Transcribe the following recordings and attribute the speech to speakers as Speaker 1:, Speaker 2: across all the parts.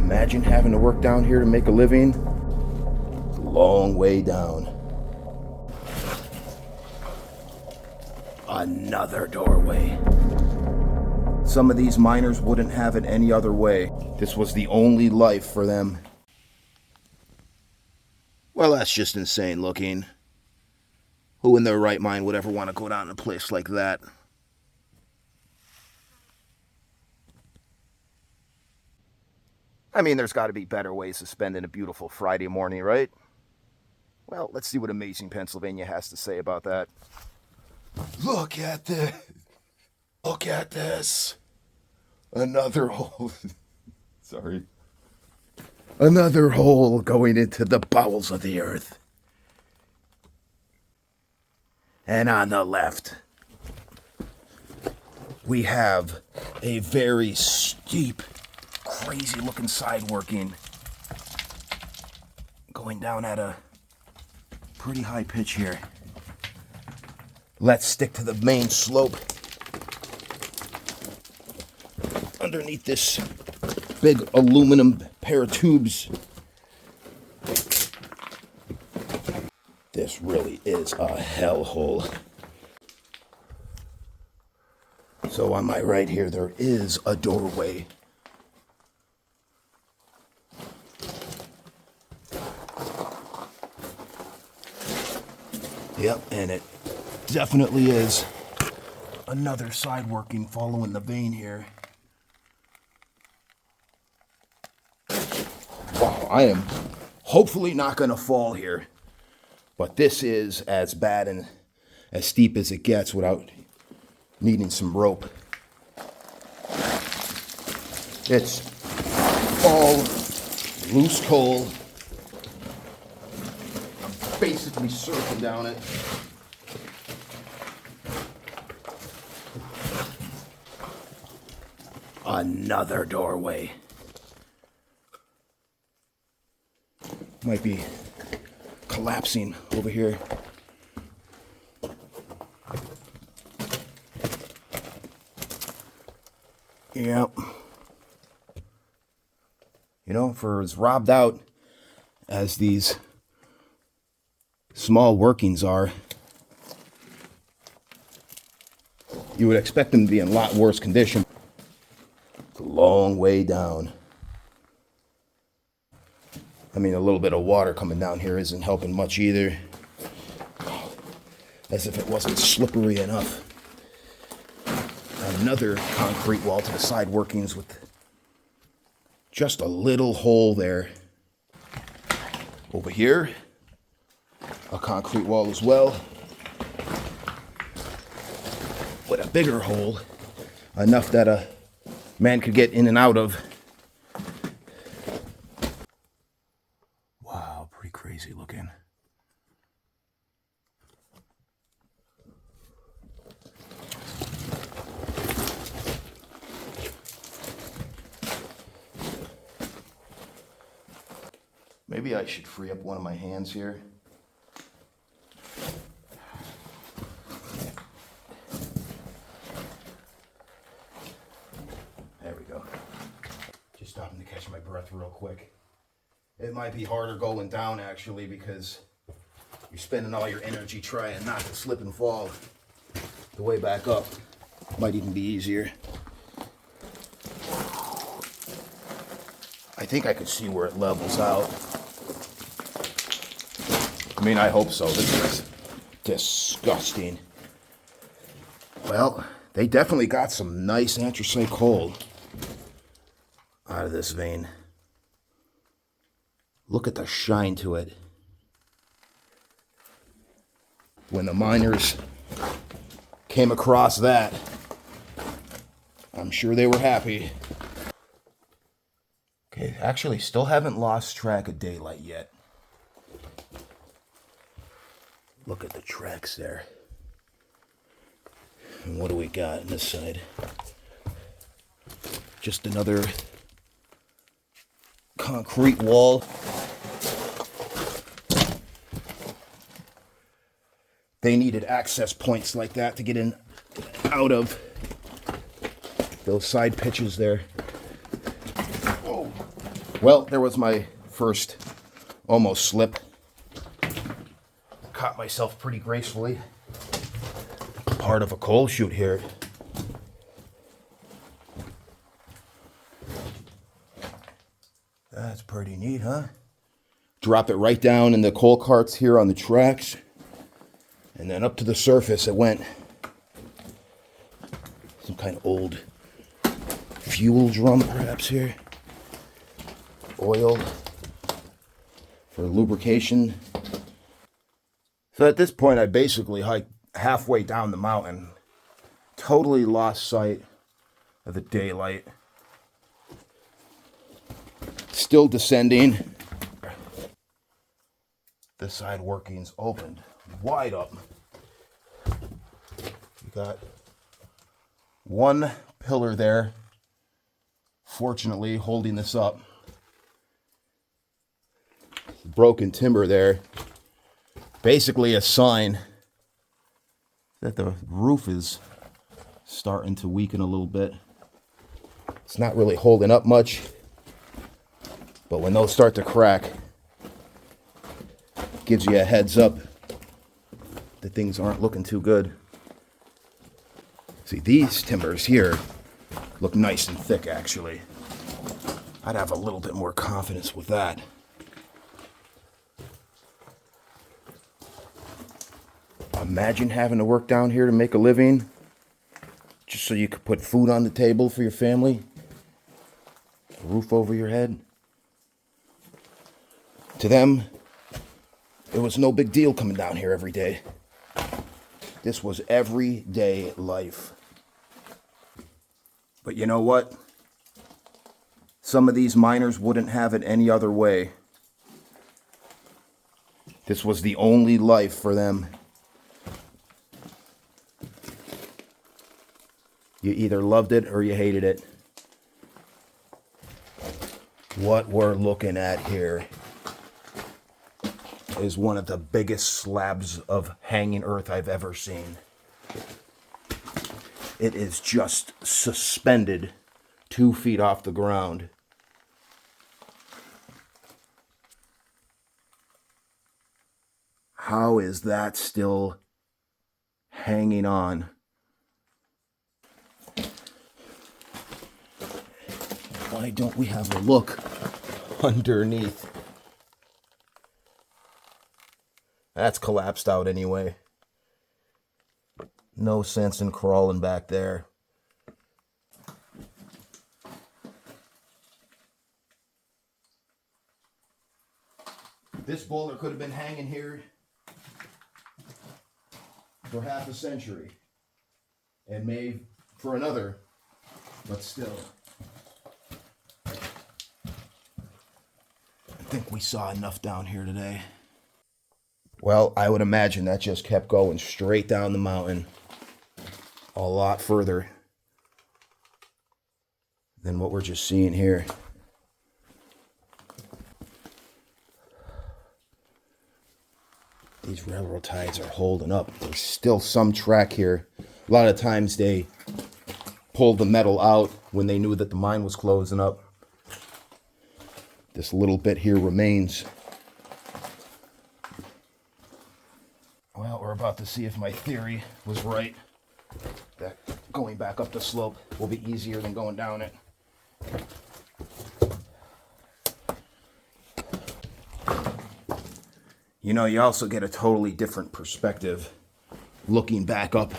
Speaker 1: Imagine having to work down here to make a living. Long way down. Another doorway. Some of these miners wouldn't have it any other way. This was the only life for them. Well, that's just insane looking. Who in their right mind would ever want to go down in a place like that? I mean, there's got to be better ways of spending a beautiful Friday morning, right? Well, let's see what Amazing Pennsylvania has to say about that. Look at this. Look at this. Another hole. Sorry. Another hole going into the bowels of the earth. And on the left, we have a very steep, crazy looking side working going down at a pretty high pitch here. Let's stick to the main slope. Underneath this big aluminum pair of tubes. This really is a hellhole. So on my right here, there is a doorway. Yep, and it definitely is another side working following the vein here. Wow, I am hopefully not going to fall here. But this is as bad and as steep as it gets without needing some rope. It's all loose coal. I'm basically surfing down it. Another doorway. Might be collapsing over here. Yep. You know, for as robbed out as these small workings are, you would expect them to be in a lot worse condition. It's a long way down. I mean, a little bit of water coming down here isn't helping much either. As if it wasn't slippery enough. Another concrete wall to the side workings with just a little hole there. Over here, a concrete wall as well. With a bigger hole, enough that a man could get in and out of. Wow, pretty crazy looking. Maybe I should free up one of my hands here. There we go. Just stopping to catch my breath real quick. It might be harder going down actually because you're spending all your energy trying not to slip and fall. The way back up might even be easier. I think I could see where it levels out. I mean, I hope so. This is disgusting. Well, they definitely got some nice anthracite coal out of this vein. Look at the shine to it. When the miners came across that, I'm sure they were happy. Okay, actually still haven't lost track of daylight yet. Look at the tracks there. And what do we got on this side? Just another concrete wall. They needed access points like that to get in, out of those side pitches there. Whoa. Well, there was my first almost slip. Caught myself pretty gracefully. Part of a coal chute here. That's pretty neat, huh? Drop it right down in the coal carts here on the tracks. And then up to the surface it went. Some kind of old fuel drum perhaps here. Oil for lubrication. So at this point I basically hiked halfway down the mountain. Totally lost sight of the daylight. Still descending. The side workings opened wide up. You got one pillar there, fortunately holding this up. Broken timber there. Basically a sign that the roof is starting to weaken a little bit. It's not really holding up much, but when those start to crack, gives you a heads up that things aren't looking too good. See, these timbers here look nice and thick, actually. I'd have a little bit more confidence with that. Imagine having to work down here to make a living, just so you could put food on the table for your family, a roof over your head. To them, it was no big deal coming down here every day. This was everyday life. But you know what? Some of these miners wouldn't have it any other way. This was the only life for them. You either loved it or you hated it. What we're looking at here is one of the biggest slabs of hanging earth I've ever seen. It is just suspended 2 feet off the ground. How is that still hanging on? Why don't we have a look underneath? That's collapsed out anyway. No sense in crawling back there. This boulder could have been hanging here for half a century. And maybe for another, but still. I think we saw enough down here today. Well, I would imagine that just kept going straight down the mountain a lot further than what we're just seeing here. These railroad ties are holding up. There's still some track here. A lot of times they pulled the metal out when they knew that the mine was closing up. This little bit here remains. Well, we're about to see if my theory was right. That going back up the slope will be easier than going down it. You know, you also get a totally different perspective looking back up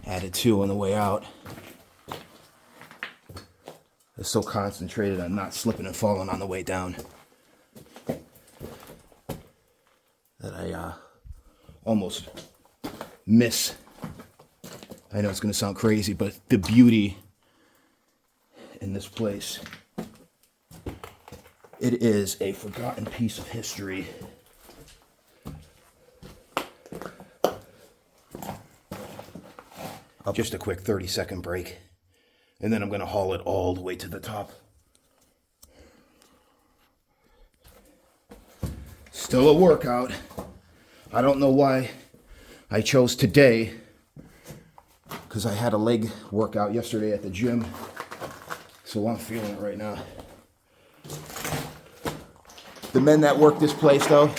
Speaker 1: at it too on the way out. I'm so concentrated on not slipping and falling on the way down that I almost miss. I know it's going to sound crazy, but the beauty in this place. It is a forgotten piece of history. Just a quick 30-second break, and then I'm going to haul it all the way to the top. Still a workout. I don't know why I chose today, because I had a leg workout yesterday at the gym, so I'm feeling it right now. The men that worked this place, though,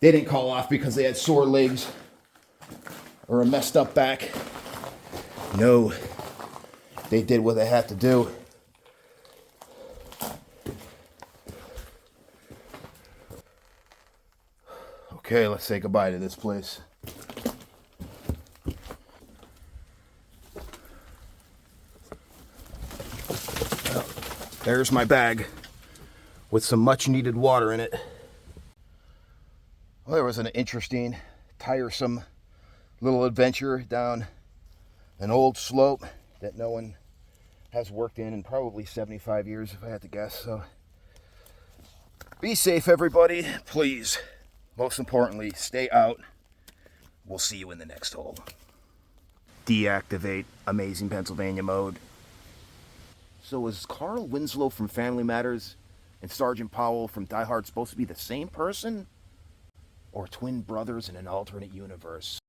Speaker 1: they didn't call off because they had sore legs or a messed up back. No, they did what they had to do. Okay, let's say goodbye to this place. Well, there's my bag with some much needed water in it. Well, there was an interesting, tiresome little adventure down an old slope that no one has worked in probably 75 years, if I had to guess. So be safe, everybody, please. Most importantly, stay out. We'll see you in the next hole. Deactivate Amazing Pennsylvania mode. So is Carl Winslow from Family Matters and Sergeant Powell from Die Hard supposed to be the same person? Or twin brothers in an alternate universe?